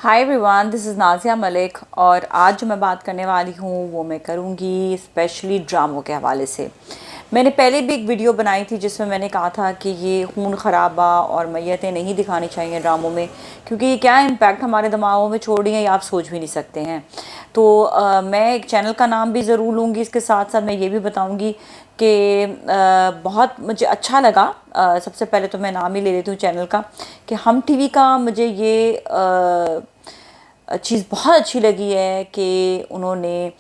Hi everyone, this is Nazia Malik और आज जो मैं बात करने वाली हूँ वो मैं करूँगी स्पेशली ड्रामों के हवाले से। मैंने पहले भी एक वीडियो बनाई थी जिसमें मैंने कहा था कि ये खून खराबा और मैयतें नहीं दिखानी चाहिए ड्रामों में, क्योंकि ये क्या इम्पैक्ट हमारे दिमागों में छोड़ रही हैं ये आप सोच भी नहीं सकते हैं। तो मैं एक चैनल का नाम भी ज़रूर लूँगी, इसके साथ साथ मैं ये भी बताऊँगी कि बहुत मुझे अच्छा लगा। सबसे पहले तो मैं नाम ही ले लेती हूँ चैनल का कि हम टीवी का। मुझे ये चीज़ बहुत अच्छी लगी है कि उन्होंने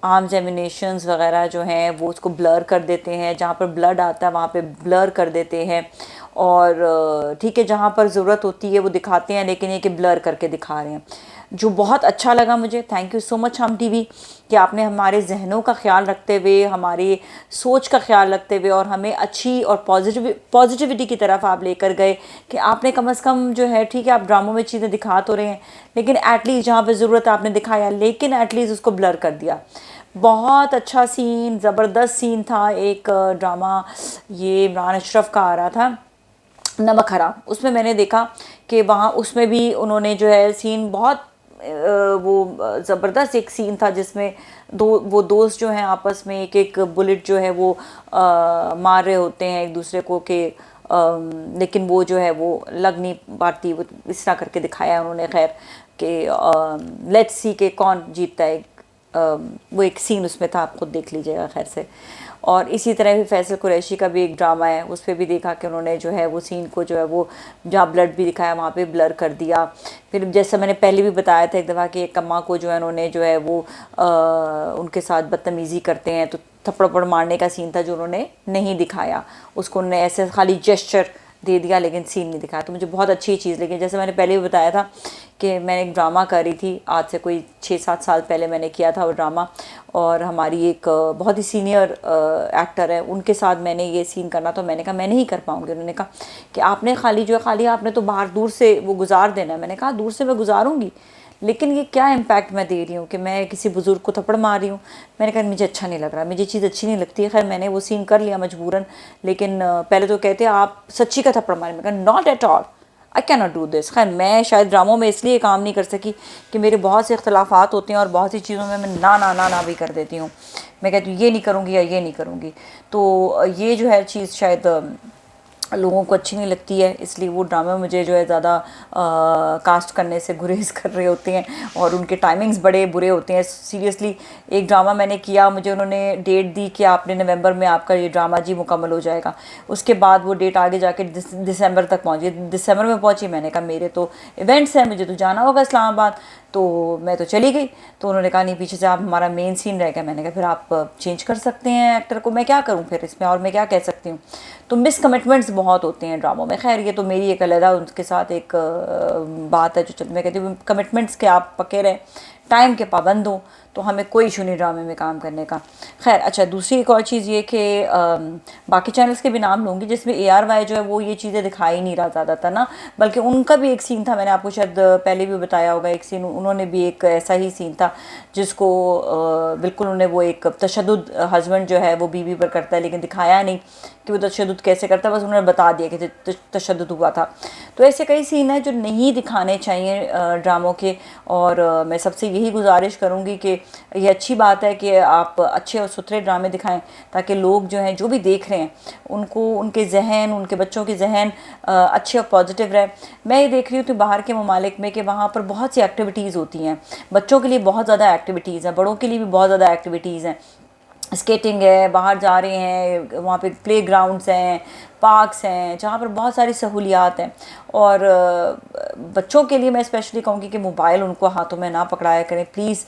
आर्म्स एमिनेशंस वगैरह जो हैं वो उसको ब्लर कर देते हैं, जहाँ पर ब्लड आता है वहाँ पे ब्लर कर देते हैं। और ठीक है, जहाँ पर ज़रूरत होती है वो दिखाते हैं, लेकिन ये कि ब्लर करके दिखा रहे हैं, जो बहुत अच्छा लगा मुझे। थैंक यू सो मच हम टीवी कि आपने हमारे जहनों का ख्याल रखते हुए, हमारी सोच का ख्याल रखते हुए और हमें अच्छी और पॉजिटिविटी की तरफ आप लेकर गए कि आपने कम से कम जो है, ठीक है आप ड्रामों में चीज़ें दिखा तो रहे हैं, लेकिन एटलीस्ट जहाँ पे ज़रूरत है आपने दिखाया, लेकिन एटलीस्ट उसको ब्लर कर दिया। बहुत अच्छा सीन, ज़बरदस्त सीन था। एक ड्रामा ये इमरान अशरफ का आ रहा था, नमक हराम, उसमें मैंने देखा कि वहाँ उसमें भी उन्होंने जो है सीन बहुत वो ज़बरदस्त एक सीन था जिसमें वो दोस्त जो हैं आपस में एक एक बुलेट जो है वो मार रहे होते हैं एक दूसरे को कि लेकिन वो जो है वो लग नहीं पाती, वो इस तरह करके दिखाया है उन्होंने। खैर कि लेट्स सी के कौन जीतता है, वो एक सीन उसमें था, आप खुद देख लीजिएगा खैर से। और इसी तरह भी फैसल कुरैशी का भी एक ड्रामा है, उस पर भी देखा कि उन्होंने जो है वो सीन को जो है वो जहाँ ब्लड भी दिखाया वहाँ पे ब्लर कर दिया। फिर जैसा मैंने पहले भी बताया था एक दफ़ा कि एक अम्मा को जो है उन्होंने जो है वो उनके साथ बदतमीज़ी करते हैं, तो थप्पड़ मारने का सीन था जो उन्होंने नहीं दिखाया, उसको उन्होंने ऐसे खाली जेस्चर दे दिया लेकिन सीन नहीं दिखाया। तो मुझे बहुत अच्छी चीज़ लगी। जैसे मैंने पहले भी बताया था कि मैंने एक ड्रामा करी थी, आज से कोई 6-7 साल पहले मैंने किया था वो ड्रामा, और हमारी एक बहुत ही सीनियर एक्टर है, उनके साथ मैंने ये सीन करना, तो मैंने कहा मैं नहीं कर पाऊँगी। उन्होंने कहा कि आपने खाली जो है खाली आपने तो बाहर दूर से वो गुजार देना है। मैंने कहा दूर से मैं गुजारूँगी, लेकिन ये क्या इम्पैक्ट मैं दे रही हूँ कि मैं किसी बुज़ुर्ग को थप्पड़ मार रही हूँ। मैंने कहा मुझे अच्छा नहीं लग रहा, मुझे चीज़ अच्छी नहीं लगती है। खैर मैंने वो सीन कर लिया मजबूरन, लेकिन पहले तो कहते आप सच्ची का थप्पड़ मारें। मैं कहा not at all, I can not do this. खैर मैं शायद ड्रामों में इसलिए काम नहीं कर सकी कि मेरे बहुत से इख्तलाफात होते हैं और बहुत सी चीज़ों में मैं ना ना ना ना भी कर देती हूँ। मैं कहती हूँ ये नहीं करूँगी या ये नहीं करूँगी, तो ये जो है चीज़ शायद लोगों को अच्छी नहीं लगती है, इसलिए वो ड्रामे मुझे जो है ज़्यादा कास्ट करने से गुरेज कर रहे होते हैं, और उनके टाइमिंग्स बड़े बुरे होते हैं। सीरियसली एक ड्रामा मैंने किया, मुझे उन्होंने डेट दी कि आपने नवंबर में आपका ये ड्रामा जी मुकम्मल हो जाएगा। उसके बाद वो डेट आगे जाके दिसंबर तक पहुँची, दिसंबर में पहुँची। मैंने कहा मेरे तो इवेंट्स हैं, मुझे तो जाना होगा इस्लामाबाद, तो मैं तो चली गई। तो उन्होंने कहा नहीं पीछे से आप हमारा मेन सीन रह गया। मैंने कहा फिर आप चेंज कर सकते हैं एक्टर को, मैं क्या करूं फिर इसमें, और मैं क्या कह सकती हूँ। तो मिस कमिटमेंट्स बहुत होते हैं ड्रामों में। खैर ये तो मेरी एक अलग उनके साथ एक बात है जो चल, मैं कहती हूँ कमिटमेंट्स के आप पक्के रहें, टाइम के पाबंद हो, तो हमें कोई इशू नहीं ड्रामे में काम करने का। खैर अच्छा, दूसरी एक और चीज़ ये कि बाकी चैनल्स के भी नाम लूँगी जिसमें ARY जो है वो ये चीज़ें दिखाई नहीं रहा ज़्यादातर ना, बल्कि उनका भी एक सीन था, मैंने आपको शायद पहले भी बताया होगा। एक सीन उन्होंने भी एक ऐसा ही सीन था जिसको बिल्कुल उन्होंने वो एक तशद्दुद हस्बैंड जो है वो बीवी पर करता है, लेकिन दिखाया नहीं कि वो तशद्दुद कैसे करता है, बस उन्होंने बता दिया कि तशद्दुद हुआ था। तो ऐसे कई सीन हैं जो नहीं दिखाने चाहिए ड्रामों के, और मैं सबसे यही गुजारिश करूँगी कि ये अच्छी बात है कि आप अच्छे और सुथरे ड्रामे दिखाएं, ताकि लोग जो हैं जो भी देख रहे हैं उनको उनके जहन, उनके बच्चों के जहन अच्छे और पॉजिटिव रहे। मैं ये देख रही हूँ कि बाहर के ममालिक में कि वहाँ पर बहुत सी एक्टिविटीज़ होती हैं, बच्चों के लिए बहुत ज़्यादा एक्टिविटीज़ हैं, बड़ों के लिए भी बहुत ज़्यादा एक्टिविटीज़ हैं। स्केटिंग है, बाहर जा रहे हैं, वहाँ पे प्ले ग्राउंड्स हैं, पार्क्स हैं, जहाँ पर बहुत सारी सहूलियात हैं। और बच्चों के लिए मैं स्पेशली कहूँगी कि मोबाइल उनको हाथों में ना पकड़ाया करें, प्लीज़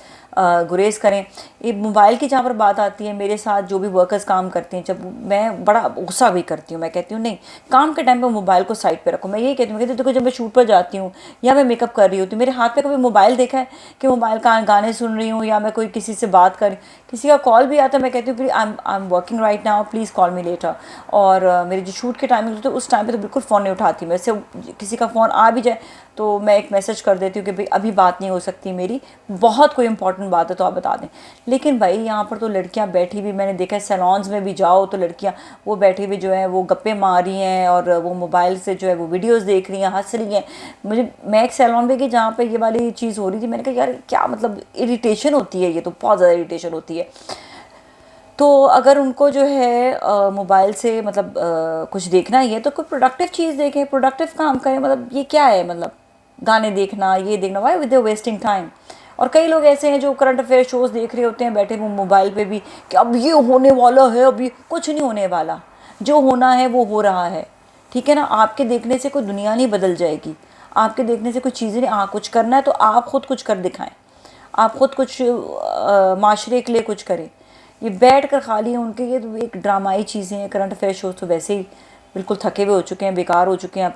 गुरेज करें। ये मोबाइल की जहाँ पर बात आती है, मेरे साथ जो भी वर्कर्स काम करती हैं, जब मैं बड़ा गुस्सा भी करती हूँ, मैं कहती हूँ नहीं, काम के टाइम पे मोबाइल को साइड पे रखो। मैं यही कहती हूँ, देखो जब मैं शूट पर जाती हूँ या मैं मेकअप कर रही होती हूँ, मेरे हाथ पे कभी मोबाइल देखा है कि मोबाइल का गाने सुन रही हूँ या मैं कोई किसी से बात कर रही हूँ, किसी का कॉल भी आता है, मैं कहती हूँ I am working right now, please call me later. और मेरे जो शूट के टाइम तो उस टाइम पे तो बिल्कुल फ़ोन नहीं उठाती मैं। वैसे किसी का फ़ोन आ भी जाए तो मैं एक मैसेज कर देती हूँ कि भाई अभी बात नहीं हो सकती मेरी, बहुत कोई इंपॉर्टेंट बात है तो आप बता दें। लेकिन भाई यहाँ पर तो लड़कियाँ बैठी भी, मैंने देखा है सैलॉन्स में भी जाओ तो लड़कियाँ वो बैठी हुई जो है वो गप्पे मार रही हैं और वो मोबाइल से जो है वो वीडियोस देख रही हैं, हंस रही हैं। मैं एक सैलॉन में गई जहाँ पे ये वाली चीज़ हो रही थी, मैंने कहा यार क्या मतलब इरिटेशन होती है, ये तो बहुत ज़्यादा इरिटेशन होती है। तो अगर उनको जो है मोबाइल से मतलब कुछ देखना ही है तो कोई प्रोडक्टिव चीज़ देखें, प्रोडक्टिव काम करें। मतलब ये क्या है, मतलब गाने देखना, ये देखना, वाई विद वेस्टिंग टाइम। और कई लोग ऐसे हैं जो करंट अफेयर शोज़ देख रहे होते हैं बैठे वो मोबाइल पे भी कि अब ये होने वाला है, अब ये कुछ नहीं होने वाला, जो होना है वो हो रहा है। ठीक है ना, आपके देखने से कोई दुनिया नहीं बदल जाएगी, आपके देखने से कोई चीज़ें नहीं। कुछ करना है तो आप खुद कुछ कर दिखाएं, आप खुद कुछ माशरे के लिए कुछ करें। ये बैठ कर खाली उनके ये तो एक ड्रामाई चीज़ें हैं। करंट अफेयर शोज़ तो वैसे ही बिल्कुल थके हुए हो चुके हैं, बेकार हो चुके हैं।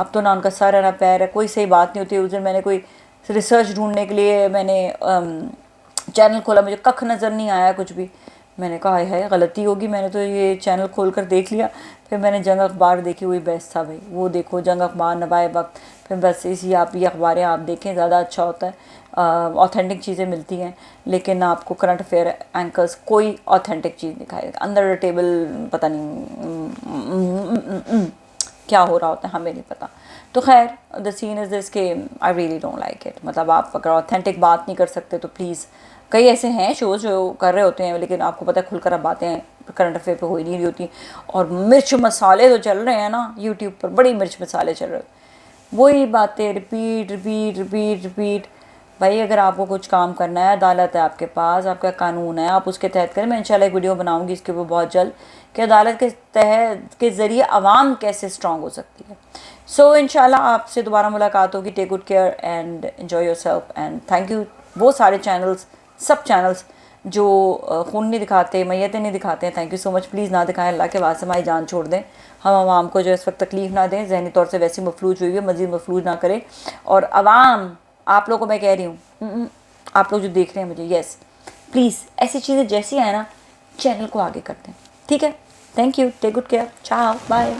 अब तो ना उनका सर है ना पैर है, कोई सही बात नहीं होती। उस दिन मैंने कोई रिसर्च ढूंढने के लिए मैंने चैनल खोला, मुझे कख नज़र नहीं आया कुछ भी। मैंने कहा है गलती होगी, मैंने तो ये चैनल खोल कर देख लिया। फिर मैंने जंग अखबार देखी, वही बेस्ट था भाई, वो देखो जंग अखबार, नवाए वक्त। फिर बस इसी आप ये अखबारें आप देखें, ज़्यादा अच्छा होता है, ऑथेंटिक चीज़ें मिलती हैं। लेकिन आपको करंट अफेयर एंकर्स कोई ऑथेंटिक चीज़ दिखाएगा, अंदर टेबल पता नहीं क्या हो रहा होता है, हमें नहीं पता। तो खैर द सीन इज़ दिस के I really don't like it. मतलब आप अगर ऑथेंटिक बात नहीं कर सकते तो प्लीज़, कई ऐसे हैं शोज़ जो कर रहे होते हैं लेकिन आपको पता है खुलकर अब बातें करंट अफेयर पे हो ही नहीं रही होती। और मिर्च मसाले तो चल रहे हैं ना यूट्यूब पर, बड़ी मिर्च मसाले चल रहे हैं, वही बातें रिपीट रिपीट रिपीट रिपीट। भाई अगर आपको कुछ काम करना है, अदालत है आपके पास, आपका कानून है, आप उसके तहत करें। मैं इंशाल्लाह एक वीडियो बनाऊंगी इसके ऊपर बहुत जल्द कि अदालत के तहत के ज़रिए आवाम कैसे स्ट्रॉन्ग हो सकती है। सो इंशाल्लाह आपसे दोबारा मुलाकात होगी। Take good care and enjoy yourself and thank you. वो सारे चैनल्स, सब चैनल्स जो खून नहीं दिखाते, मैयतें नहीं दिखाते हैं, thank you so much. Please ना दिखाएं, अल्लाह के वास्ते हमारी जान छोड़ दें। हम आवाम को जो इस वक्त तकलीफ़ ना दें, जहनी तौर से वैसी मफलूज हुई है, मज़ीद मफलूज ना करें। और आवाम, आप लोगों को मैं कह रही हूँ, आप लोग जो देख रहे हैं मुझे, यस प्लीज़ ऐसी चीज़ें जैसी आए ना चैनल को आगे करते हैं, ठीक है। Thank you, take good care, ciao, bye.